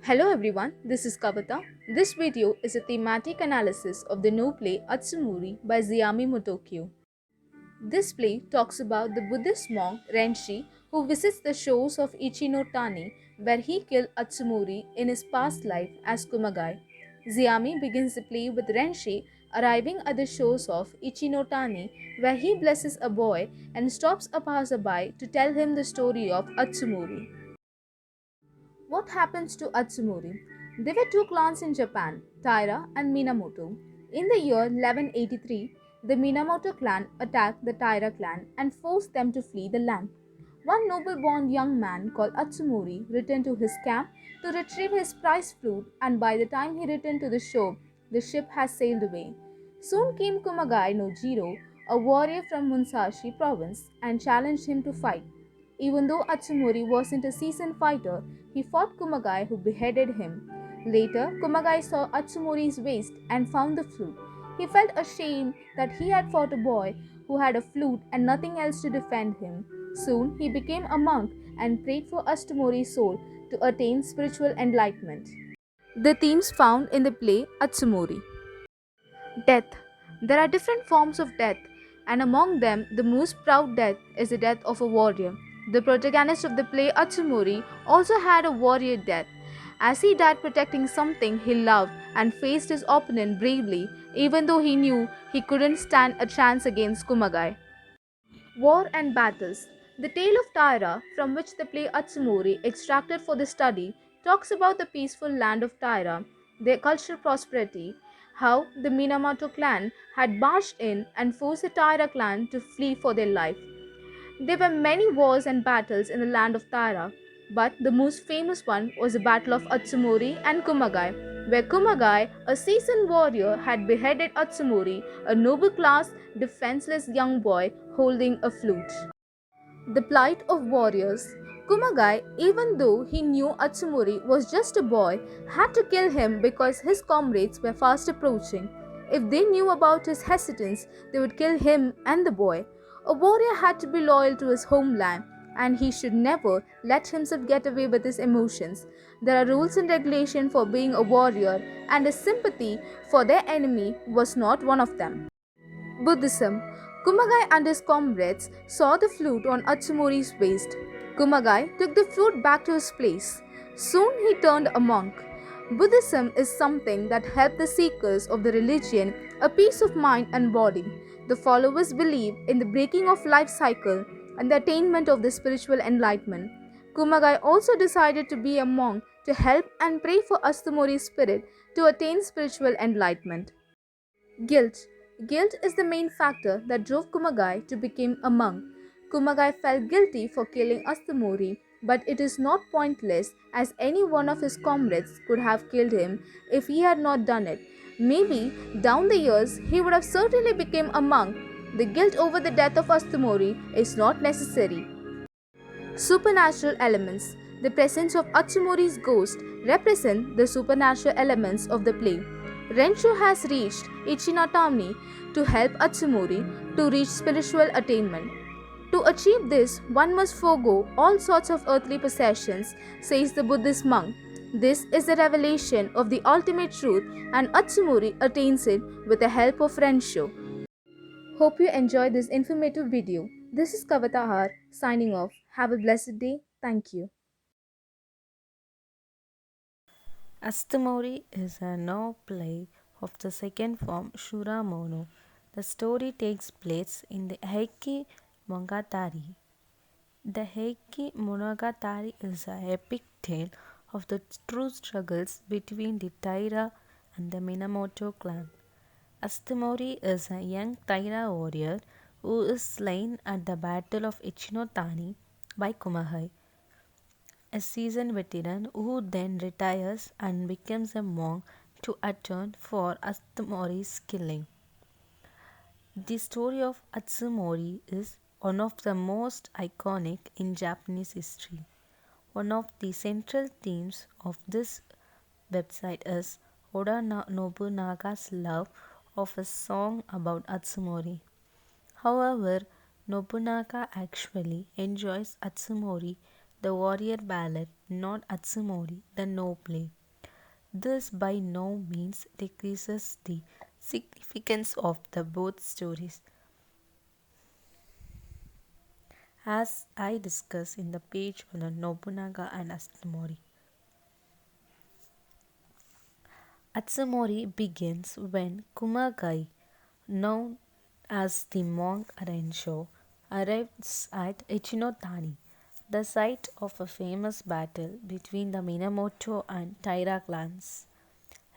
Hello everyone, this is Kavita. This video is a thematic analysis of the new play Atsumori by Ziyami Motokyo. This play talks about the Buddhist monk Renshi who visits the shores of Ichinotani where he killed Atsumori in his past life as Kumagai. Ziyami begins the play with Renshi arriving at the shores of Ichinotani where he blesses a boy and stops a passerby to tell him the story of Atsumori. What happens to Atsumori? There were two clans in Japan, Taira and Minamoto. In the year 1183, the Minamoto clan attacked the Taira clan and forced them to flee the land. One noble born young man called Atsumori returned to his camp to retrieve his prized flute, and by the time he returned to the shore, the ship had sailed away. Soon came Kumagai no Jiro, a warrior from Musashi province, and challenged him to fight. Even though Atsumori wasn't a seasoned fighter, he fought Kumagai who beheaded him. Later, Kumagai saw Atsumori's waist and found the flute. He felt ashamed that he had fought a boy who had a flute and nothing else to defend him. Soon, he became a monk and prayed for Atsumori's soul to attain spiritual enlightenment. The themes found in the play Atsumori. Death. There are different forms of death, and among them, the most proud death is the death of a warrior. The protagonist of the play Atsumori also had a warrior death, as he died protecting something he loved and faced his opponent bravely, even though he knew he couldn't stand a chance against Kumagai. War and Battles. The tale of Tyra, from which the play Atsumori extracted for the study, talks about the peaceful land of Tyra, their cultural prosperity, how the Minamoto clan had marched in and forced the Taira clan to flee for their life. There were many wars and battles in the land of Taira, but the most famous one was the Battle of Atsumori and Kumagai, where Kumagai, a seasoned warrior, had beheaded Atsumori, a noble class, defenseless young boy holding a flute. The plight of warriors. Kumagai, even though he knew Atsumori was just a boy, had to kill him because his comrades were fast approaching. If they knew about his hesitance, they would kill him and the boy. A warrior had to be loyal to his homeland, and he should never let himself get away with his emotions. There are rules and regulations for being a warrior, and his sympathy for their enemy was not one of them. Buddhism. Kumagai and his comrades saw the flute on Atsumori's waist. Kumagai took the flute back to his place. Soon he turned a monk. Buddhism is something that helped the seekers of the religion a peace of mind and body. The followers believe in the breaking of life cycle and the attainment of the spiritual enlightenment. Kumagai also decided to be a monk to help and pray for Atsumori's spirit to attain spiritual enlightenment. Guilt. Guilt is the main factor that drove Kumagai to become a monk. Kumagai felt guilty for killing Astamori, but it is not pointless as any one of his comrades could have killed him if he had not done it. Maybe down the years he would have certainly become a monk. The guilt over the death of Astamori is not necessary. Supernatural elements. The presence of Atsumori's ghost represent the supernatural elements of the play. Renshu has reached Ichinatami to help Atsumori to reach spiritual attainment. To achieve this, one must forego all sorts of earthly possessions, says the Buddhist monk. This is the revelation of the ultimate truth, and Atsumori attains it with the help of Renshu. Hope you enjoyed this informative video. This is Kavita Har signing off. Have a blessed day. Thank you. Astamori is a no play of the second form Shura Mono. The story takes place in the Heike Monogatari. The Heike Monogatari is a epic tale of the true struggles between the Taira and the Minamoto clan. Astamori is a young Taira warrior who is slain at the Battle of Ichinotani by Kumagai, a seasoned veteran who then retires and becomes a monk to atone for Atsumori's killing. The story of Atsumori is one of the most iconic in Japanese history. One of the central themes of this website is Oda Nobunaga's love of a song about Atsumori. However, Nobunaga actually enjoys Atsumori the warrior ballad, not Atsumori, the no play. This by no means decreases the significance of the both stories, as I discuss in the page on the Nobunaga and Atsumori. Atsumori begins when Kumagai, known as the monk Rensho, arrives at Ichinotani, the site of a famous battle between the Minamoto and Taira clans.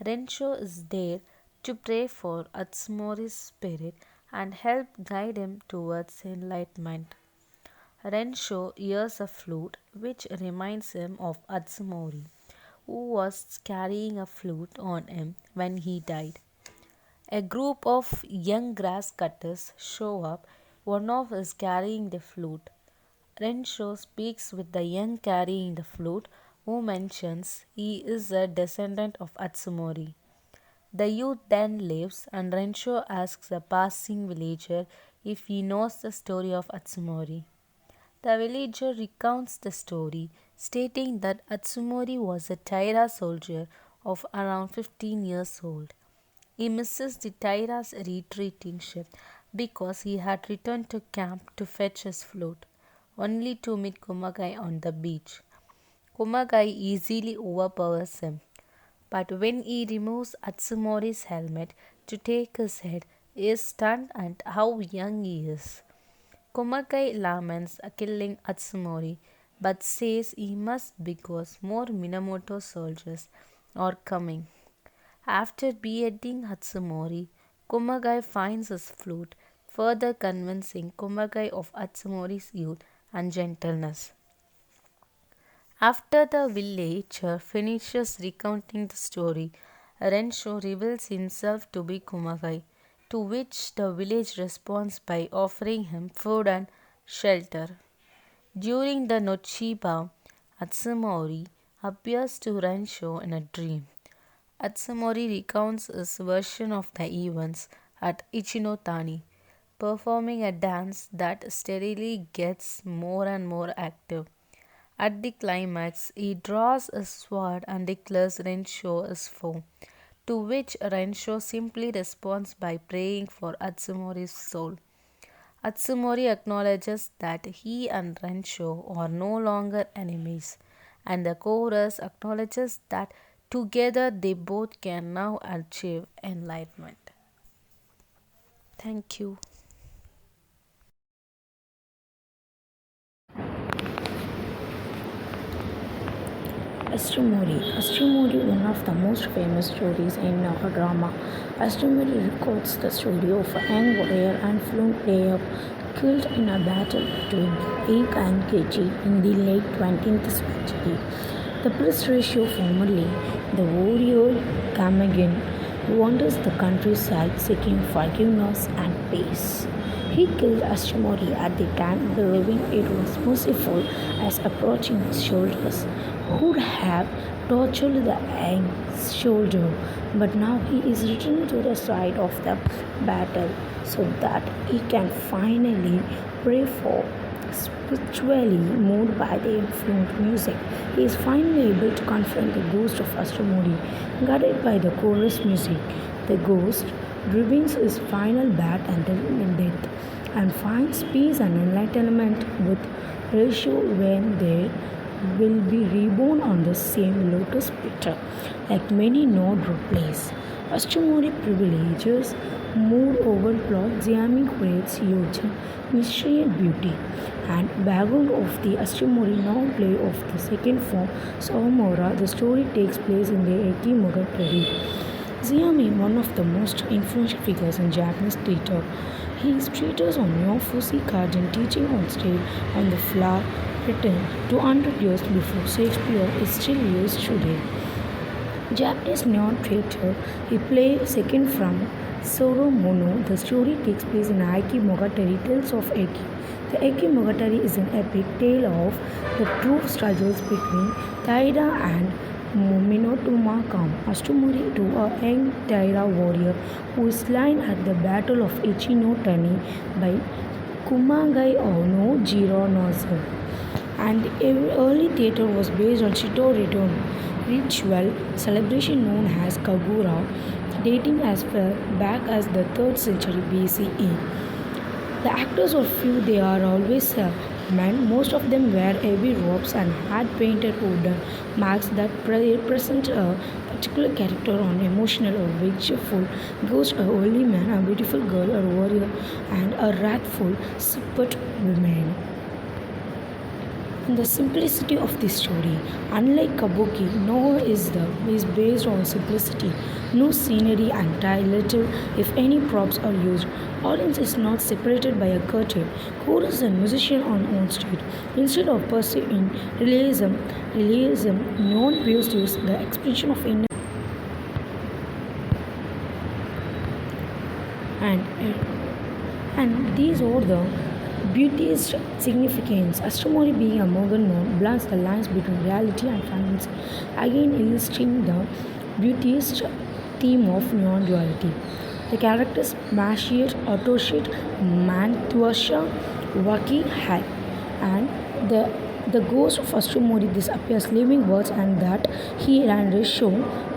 Rensho is there to pray for Atsumori's spirit and help guide him towards enlightenment. Rensho hears a flute which reminds him of Atsumori, who was carrying a flute on him when he died. A group of young grass cutters show up, one of is carrying the flute. Rensho speaks with the young carrying the flute, who mentions he is a descendant of Atsumori. The youth then leaves, and Rensho asks a passing villager if he knows the story of Atsumori. The villager recounts the story, stating that Atsumori was a Taira soldier of around 15 years old. He misses the Taira's retreating ship because he had returned to camp to fetch his flute, only to meet Kumagai on the beach. Kumagai easily overpowers him, but when he removes Atsumori's helmet to take his head, he is stunned at how young he is. Kumagai laments killing Atsumori, but says he must because more Minamoto soldiers are coming. After beheading Atsumori, Kumagai finds his flute, further convincing Kumagai of Atsumori's youth and gentleness. After the villager finishes recounting the story, Rensho reveals himself to be Kumagai, to which the village responds by offering him food and shelter. During the Nochiba, Atsumori appears to Rensho in a dream. Atsumori recounts his version of the events at Ichinotani, performing a dance that steadily gets more and more active. At the climax, he draws a sword and declares Rensho his foe, to which Rensho simply responds by praying for Atsumori's soul. Atsumori acknowledges that he and Rensho are no longer enemies, and the chorus acknowledges that together they both can now achieve enlightenment. Thank you. Astomori. Astomori, one of the most famous stories in our drama. Astomori records the story of a young warrior and flute player killed in a battle between Eik and Kechi in the late 20th century. The priest ratio formerly the warrior Kamagan wanders the countryside seeking forgiveness and peace. He killed Astomori at the time, believing it was merciful as approaching his shoulders would have tortured the young soldier, but now he is returning to the side of the battle so that he can finally pray for. Spiritually moved by the flute music, he is finally able to confront the ghost of Astomori. Guided by the chorus music, the ghost reveals his final bat until death and finds peace and enlightenment with Ratio when they will be reborn on the same lotus petal, like many node plays. Astomori privileges mood over plot, Ziami creates huge mystery and beauty. And background of the Astomori now play of the second form, Sawamura, the story takes place in the Eki Mogatari. Ziami, one of the most influential figures in Japanese theatre, his treatise on Nyofusi Kajin teaching on stage on the floor, written 200 years before Shakespeare, is still used today. Japanese neon theatre, he plays second from Soro Mono. The story takes place in Aiki Mogatari Tales of Eki. The Eki Mogatari is an epic tale of the true struggles between Taira and Minotuma Kam, Astomori to a young Taira warrior who is slain at the Battle of Ichinotani by Kumagai no Jironozu. and the early theatre was based on Shito ritual celebration known as Kagura, dating as far back as the 3rd century BCE. The actors were few, they are always men. Most of them wear heavy robes and had painted wooden marks that represent a particular character on emotional or vengeful ghost, a holy man, a beautiful girl, a warrior, and a wrathful, separate woman. And the simplicity of this story. Unlike Kabuki, Noah is based on simplicity. No scenery and little, if any, props are used. Audience is not separated by a curtain. Chorus and musician on stage. Instead of pursuing realism, non-views use the expression of inner and these are the beauty's significance. Astronomy being a Morgan known blurs the lines between reality and fantasy, again illustrating the beauty's theme of non-duality. The characters Mashir, Otoshit, Mantuasha, Waki Hai, and the ghost of Astomori disappears, leaving words and that he and Risho,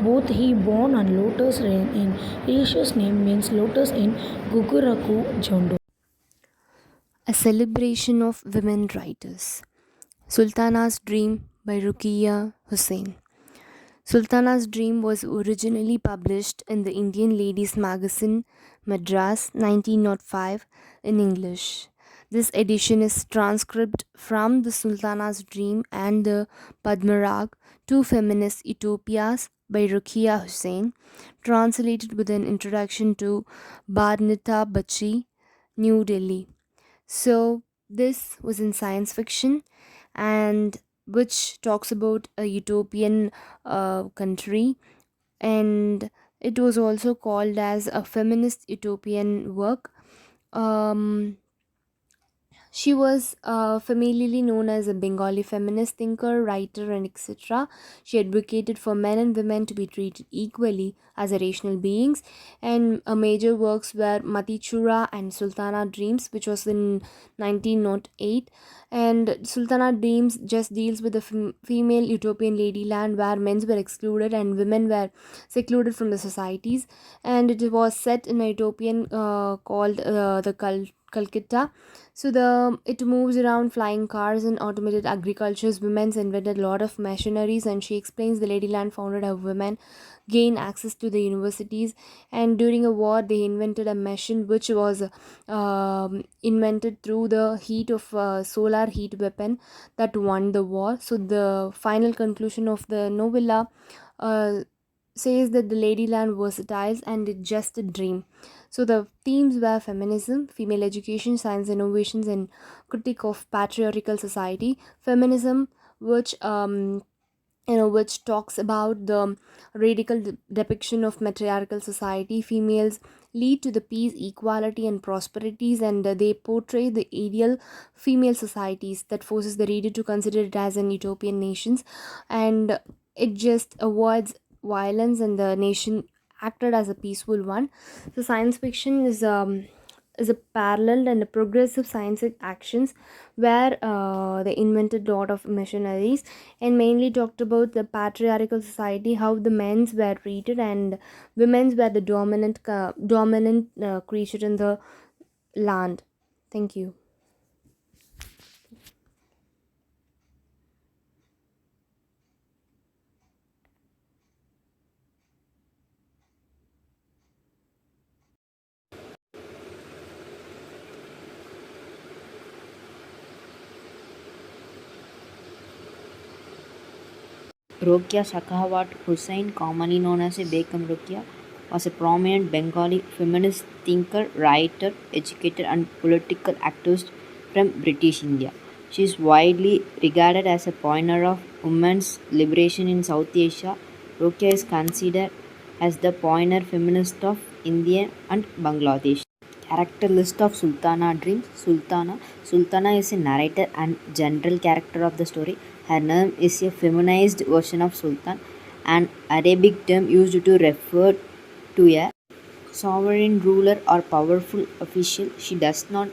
both he born on Lotus Rain in Risho's name means lotus in Guguraku Jondo. A celebration of women writers. Sultana's Dream by Rukia Hussain. Sultana's Dream was originally published in the Indian Ladies Magazine, Madras 1905 in English. This edition is transcribed from the Sultana's Dream and the Padmarag, Two Feminist Utopias by Rukia Hussain, translated with an introduction to Barnita Bachi, New Delhi. So, this was in science fiction, and which talks about a utopian country, and it was also called as a feminist utopian work. Um, she was familiarly known as a Bengali feminist thinker, writer, and etc. She advocated for men and women to be treated equally as rational beings, and major works were Matichura and Sultana Dreams, which was in 1908. And Sultana Dreams just deals with the female utopian ladyland where men were excluded and women were secluded from the societies, and it was set in a utopian called the Calcutta. So the it moves around flying cars and automated agricultures. Women's invented a lot of machineries, and she explains the Ladyland founded how women gain access to the universities. And during a war, they invented a machine which was invented through the heat of solar heat weapon that won the war. So the final conclusion of the novella uh, says that the Ladyland versatile and it's just a dream. So the themes were feminism, female education, science innovations, and critique of patriarchal society. Feminism, which which talks about the radical depiction of matriarchal society. Females lead to the peace, equality, and prosperities, and they portray the ideal female societies that forces the reader to consider it as an utopian nations, and it just avoids violence, and the nation acted as a peaceful one. So science fiction is a parallel and a progressive science actions where they invented a lot of machineries and mainly talked about the patriarchal society, how the men's were treated and women's were the dominant creature in the land. Thank you. Rokia Shakawat Hussain, commonly known as Begum Rokia, was a prominent Bengali feminist thinker, writer, educator, and political activist from British India. She is widely regarded as a pioneer of women's liberation in South Asia. Rokia is considered as the pioneer feminist of India and Bangladesh. Character list of Sultana Dreams. Sultana is a narrator and general character of the story. Her name is a feminized version of Sultan, an Arabic term used to refer to a sovereign ruler or powerful official. She does not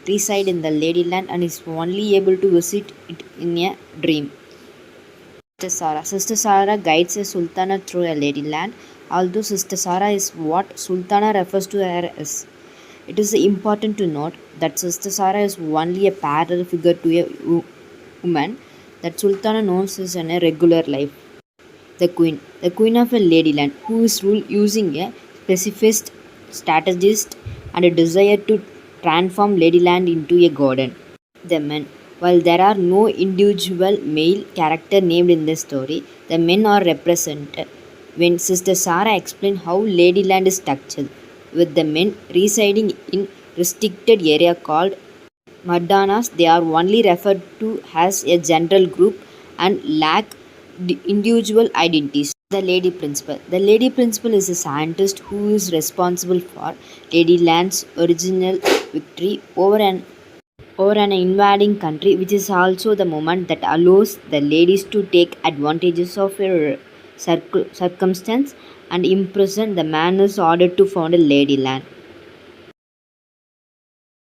reside in the Ladyland and is only able to visit it in a dream. Sister Sarah guides a sultana through a ladyland, although Sister Sarah is what sultana refers to her as. It is important to note that Sister Sarah is only a parallel figure to a woman that sultana knows is in a regular life. The queen of a ladyland, who is ruled using a specific strategist and a desire to transform ladyland into a garden. The men. While there are no individual male character named in the story, the men are represented. When Sister Sarah explained how Ladyland is structured, with the men residing in restricted area called Madonnas, they are only referred to as a general group and lack individual identities. The Lady Principal. The Lady Principal is a scientist who is responsible for Ladyland's original victory over an invading country, which is also the moment that allows the ladies to take advantages of a circumstance and imprison the man is ordered to found a ladyland.